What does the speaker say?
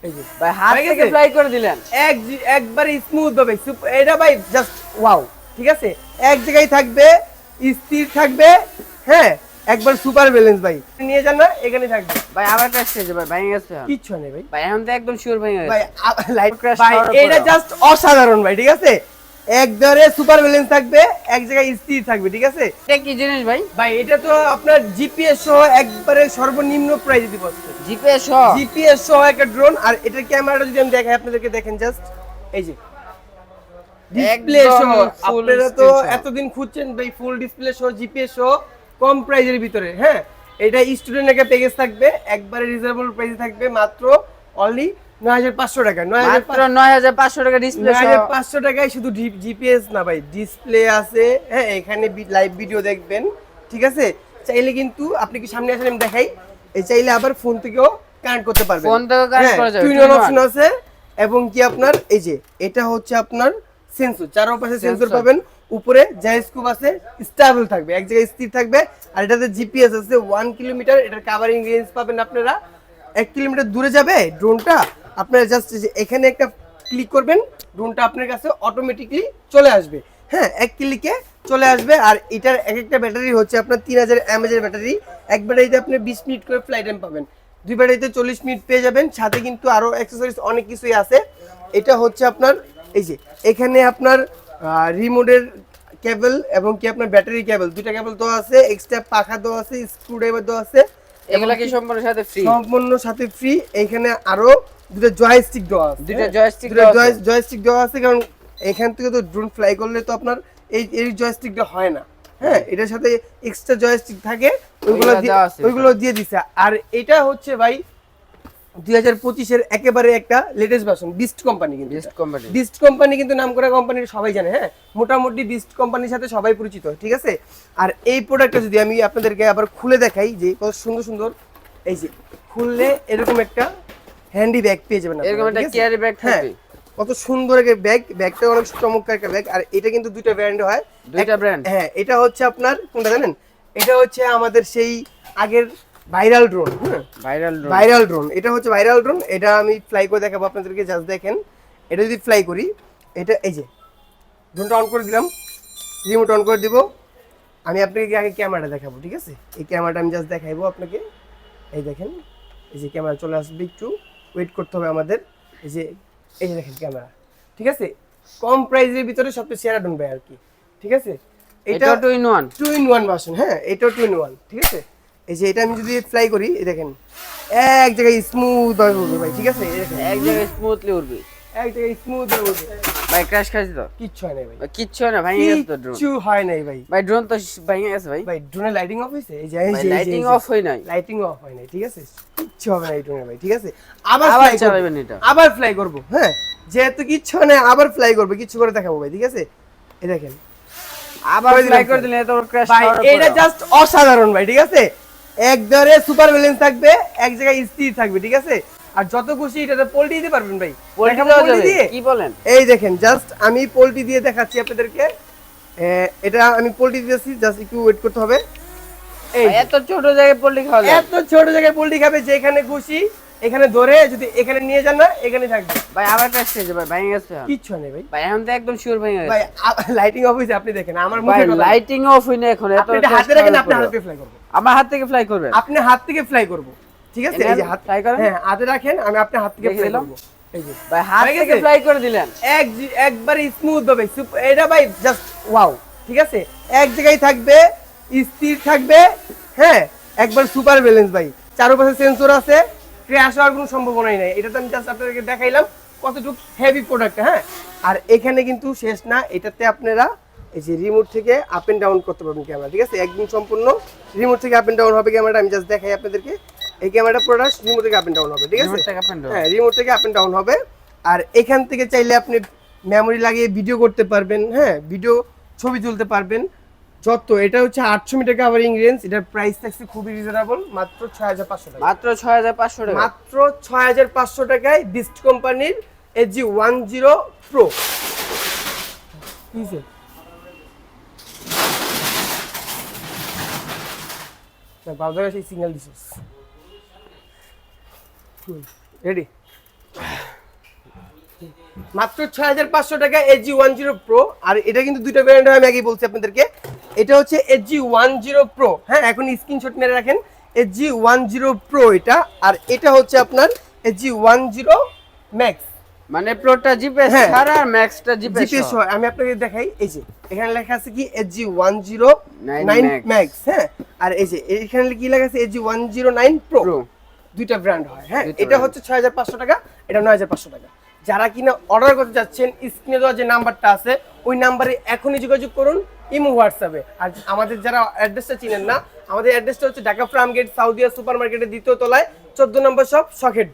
এই যে ভাই হাত থেকে ফ্লাই করে দিলেন একবার স্মুথ হবে এটা ভাই জাস্ট ওয়াও। ঠিক আছে, এক জায়গায় থাকবে, স্থির থাকবে। হ্যাঁ, একবার সুপার ব্যালেন্স ভাই, নিয়ে যান না, এখানে থাকবে ভাই। আবার ক্র্যাশ খেয়েছে ভাই, ভেঙে গেছে কিচ্ছু নেই ভাই। ভাই এখন তো একদম শিওর ভেঙে গেছে ভাই লাইট Crash ভাই হওয়ার এটা পরেও। জাস্ট অসাধারণ ভাই। ঠিক আছে, একবারে সুপার ব্যালেন্স থাকবে, এক জায়গায় স্থির থাকবে। ঠিক আছে এটা কি জিনিস ভাই? ভাই, এটা তো আপনার জিপিএস সহ একবারে সর্বনিম্ন প্রাইসে দিব। জিপিএস সহ? জিপিএস সহ একটা ড্রোন। আর এটার ক্যামেরাটা যদি আমি দেখাই আপনাদেরকে, দেখেন জাস্ট এই যে ডিসপ্লে একদম সহ। full আপনারা তো screen সহ। এতদিন খুঁজছেন ভাই ফুল ডিসপ্লে সহ জিপিএস সহ কম প্রাইজের ভিতরে। হ্যাঁ, এটা স্টুডেন্ট একটা প্যাকেজ থাকবে, একবারে রিজনেবল প্রাইসে থাকবে, মাত্র অনলি 9500 টাকা। মাত্র 9500 টাকা ডিসপ্লে সহ। 9500 টাকায় শুধু জিপিএস না ভাই, ডিসপ্লে আছে। হ্যাঁ, এখানে লাইভ ভিডিও দেখবেন। ঠিক আছে, চাইলে কিন্তু আপনি কি সামনে আসেন আমি দেখাই, এই চাইলে আবার ফোন থেকেও কানেক্ট করতে পারবেন। ফোন থেকেও কানেক্ট করা যাবে, টুইন অন অপশন আছে। এবং কি আপনার এই যে এটা হচ্ছে আপনার সেন্সর, চারপাশে সেন্সর পাবেন, উপরে জাইস্কোপ আছে, স্টেবল থাকবে, এক জায়গায় স্থির থাকবে। আর এটাতে জিপিএস আছে 1 কিলোমিটার, এটার কভারিং রেঞ্জ পাবেন আপনারা 1 কিলোমিটার দূরে যাবে ড্রোনটা। আপনারা জাস্ট এখানে একটা ক্লিক করবেন, ড্রোনটা আপনার কাছে অটোমেটিকলি চলে আসবে। হ্যাঁ, এক ক্লিকে চলে আসবে। আর এটার এক একটা ব্যাটারি হচ্ছে আপনার 3000 mAh এর ব্যাটারি। এক ব্যাটারিতে আপনি 20 মিনিট করে ফ্লাইট টাইম পাবেন, দুই ব্যাটারিতে 40 মিনিট পেয়ে যাবেন। সাথে কিন্তু আরো অ্যাক্সেসরিজ অনেক কিছুই আছে। এটা হচ্ছে আপনার এই যে এখানে আপনার রিমোটের কেবল এবং কি আপনার ব্যাটারি কেবল, দুইটা কেবল দেওয়া আছে, এক্সট্রা পাখা দেওয়া আছে, স্ক্রুড্রাইভার দেওয়া আছে। এগুলা কি সম্পূর্ণ সাথে ফ্রি? সম্পূর্ণ সাথে ফ্রি। এখানে আরো দুটো জয়স্টিক দেওয়া আছে, দুটো জয়স্টিক জয়স্টিক দেওয়া আছে। কারণ এখান থেকে তো ড্রোন ফ্লাই করলে তো আপনার এই জয়স্টিকটা হয় না। হ্যাঁ, এটার সাথে এক্সট্রা জয়স্টিক থাকে, ওইগুলো দিয়ে দিছে। আর এটা হচ্ছে ভাই 2025-এর একেবারে একটা লেটেস্ট ভার্সন, বিস্ট কোম্পানি। কিন্তু বিস্ট কোম্পানি কিন্তু নামকরা কোম্পানি, সবাই জানে। হ্যাঁ, মোটামুটি বিস্ট কোম্পানির সাথে সবাই পরিচিত। ঠিক আছে, আর এই প্রোডাক্টটা যদি আমি আপনাদেরকে আবার খুলে দেখাই, যে কত সুন্দর সুন্দর, এই যে খুললে এরকম একটা হ্যান্ডি ব্যাগ পেয়ে যাবেন, এরকম একটা ক্যারি ব্যাগ থাকবে। কত সুন্দর একটা ব্যাগ, ব্যাগটা অনেক চমৎকার একটা ব্যাগ। আর এটা কিন্তু দুইটা ব্র্যান্ড হয়, দুইটা ব্র্যান্ড। হ্যাঁ, এটা হচ্ছে আপনার কোনটা জানেন? এটা হচ্ছে আমাদের সেই আগের ভাইরাল ড্রোন। হ্যাঁ, ভাইরাল ড্রোন, এটা হচ্ছে ভাইরাল ড্রোন। এটা আমি ফ্লাই করে দেখাবো আপনাদেরকে, জাস্ট দেখেন। এটা যদি ফ্লাই করি, এটা এই যে ড্রোনটা অন করে দিলাম, রিমোট অন করে দিব। আমি আপনাকে আগে ক্যামেরাটা দেখাবো। ঠিক আছে, এই ক্যামেরাটা আমি জাস্ট দেখাইবো আপনাকে। এই দেখেন, এই যে ক্যামেরা চলে আসবে, একটু ওয়েট করতে হবে আমাদের। এই যে দেখেন ক্যামেরা। ঠিক আছে, কম প্রাইসের ভিতরে সবচেয়ে সেরা ড্রোন ভাই আর কি। ঠিক আছে, এটা 2 in 1 ভার্সন। হ্যাঁ, এটাও 2 in 1। ঠিক আছে, এই যে এটা আমি যদি ফ্লাই করি, এই দেখেন এক জায়গায় স্মুথ ভাবে উঠবে ভাই। ঠিক আছে, এই দেখেন এক জায়গায় স্মুথলি উঠবে, এক জায়গায় স্মুথ ভাবে উঠবে ভাই। ক্র্যাশ খাইছে তো? কিচ্ছু হয় নাই ভাই, কিচ্ছু হয় না, ভেঙে গেছে তো ড্রোন? কিচ্ছু হয় নাই ভাই। ভাই ড্রোন তো ভেঙে গেছে ভাই। ভাই ড্রোনের লাইটিং অফ হইছে, এই যে লাইটিং অফ হয় নাই, লাইটিং অফ হয় নাই। ঠিক আছে, কিচ্ছু হবে না এই ড্রোনের ভাই। ঠিক আছে, আবার চালাবেন এটা, আবার ফ্লাই করব। হ্যাঁ, যেহেতু কিচ্ছু হয় না, আবার ফ্লাই করব, কিচ্ছু করে দেখাবো ভাই। ঠিক আছে, এই দেখেন আবার ফ্লাই করে দিলে তো ক্র্যাশ ভাই, হওয়ার এটা জাস্ট অসাধারণ ভাই। ঠিক আছে, একবারে সুপার ব্যালেন্স থাকবে, এক জায়গায় স্থির থাকবে। ঠিক আছে, আর যত খুশি এটাতে পোল্টি দিতে পারবেন ভাই। পোল্টি দিয়ে কি বলেন? এই দেখেন, জাস্ট আমি পোল্টি দিয়ে দেখাচ্ছি আপনাদেরকে। এটা আমি পোল্টি দিয়েছি, জাস্ট একটু ওয়েট করতে হবে। এই এত ছোট জায়গায় পোল্টি খাওয়া যায়? এত ছোট জায়গায় পোল্টি খাবে, যেখানে খুশি এখানে ধরে, যদি এখানে নিয়ে যান না, এখানে থাকবে ভাই। আবার ক্র্যাশ খেয়েছে ভাই, ভেঙে গেছে কিচ্ছু নেই ভাই। ভাই এখন তো একদম শিওর ভেঙে গেছে ভাই লাইটিং অফ হইছে, আপনি দেখেন। আমার ভাই মুখে কথা, লাইটিং অফ হই না এখন, এত আপনি হাতে রাখেন, আপনি হাতে ফ্লাই করব। আমার হাত থেকে ফ্লাই করবেন? আপনি হাত থেকে ফ্লাই করব। ঠিক আছে, এই যে হাত ফ্লাই করেন। হ্যাঁ, হাতে রাখেন, আমি আপনার হাত থেকে ফ্লাই করব। এই যে ভাই হাত থেকে ফ্লাই করে দিলেন একবার স্মুথ হবে, এটা ভাই জাস্ট ওয়াও। ঠিক আছে, এক জায়গায় থাকবে, স্থির থাকবে। হ্যাঁ, একবার সুপার ব্যালেন্স ভাই, চারপাশে সেন্সর আছে, ক্র্যাশ হওয়ার কোনো সম্ভাবনাই নাই। এটা তো আমি জাস্ট আপনাদেরকে দেখাইলাম কতটুকু হেভি প্রোডাক্ট। হ্যাঁ, আর এখানে কিন্তু শেষ না, এটাতে আপনারা এই যে রিমোট থেকে আপ এন্ড ডাউন করতে পারবেন ক্যামেরা। ঠিক আছে, একদম সম্পূর্ণ রিমোট থেকে আপ এন্ড ডাউন হবে ক্যামেরাটা। আমি জাস্ট দেখাই আপনাদেরকে, এই ক্যামেরাটা প্রোডাক্ট রিমোট থেকে আপ এন্ড ডাউন হবে। ঠিক আছে, হ্যাঁ, রিমোট থেকে আপ এন্ড ডাউন হবে। আর এখান থেকে চাইলে আপনি মেমোরি লাগিয়ে ভিডিও করতে পারবেন। হ্যাঁ, ভিডিও ছবি তুলতে পারবেন যত। এটা হচ্ছে 800 মিটার কাভারিং রেঞ্জ। এটার প্রাইস থাকছে খুবই রিজনেবল, মাত্র 6500 টাকা। মাত্র 6500 টাকা, মাত্র 6500 টাকায় বিস্ট কোম্পানির AG10 Pro। কিসে না বাজারে সেই সিগন্যাল দিছিস? রেডি? মাত্র 6500 টাকা SG10 Pro। আর এটা কিন্তু দুইটা ভ্যারিয়েন্ট হয়, আমি আগেই বলছি আপনাদেরকে। এটা হচ্ছে SG10 Pro, হ্যাঁ এখন স্ক্রিনশট মেরে রাখেন, SG10 Pro এটা। আর এটা হচ্ছে আপনার SG10 Max। মানে প্রোটা জিপিএস হ্যাঁ। ছাড়া আর ম্যাক্সটা জিপিএস জিপিএস আমি আপনাকে দেখাই, এই যে এখানে লেখা আছে কি SG10 9 Max, হ্যাঁ। আর এই যে এখানে কি লেখা আছে SG109 Pro। প্রো। দুইটা ব্র্যান্ড হয়, হ্যাঁ। দুইটা এটা brand। হচ্ছে 6500 টাকা, এটা 9500 টাকা। যারা কিনা অর্ডার করতে যাচ্ছেন, স্ক্রিনে দেওয়া যে নাম্বারটা আছে ওই নাম্বারে এখনই যোগাযোগ করুন ইমো হোয়াটসঅ্যাপে। আর আমাদের যারা অ্যাড্রেসটা চিনেন না, আমাদের অ্যাড্রেসটা হচ্ছে ঢাকা ফার্ম গেট সাউদিয়া সুপার মার্কেটের 2য় তলায় 14 নম্বর শপ শখের।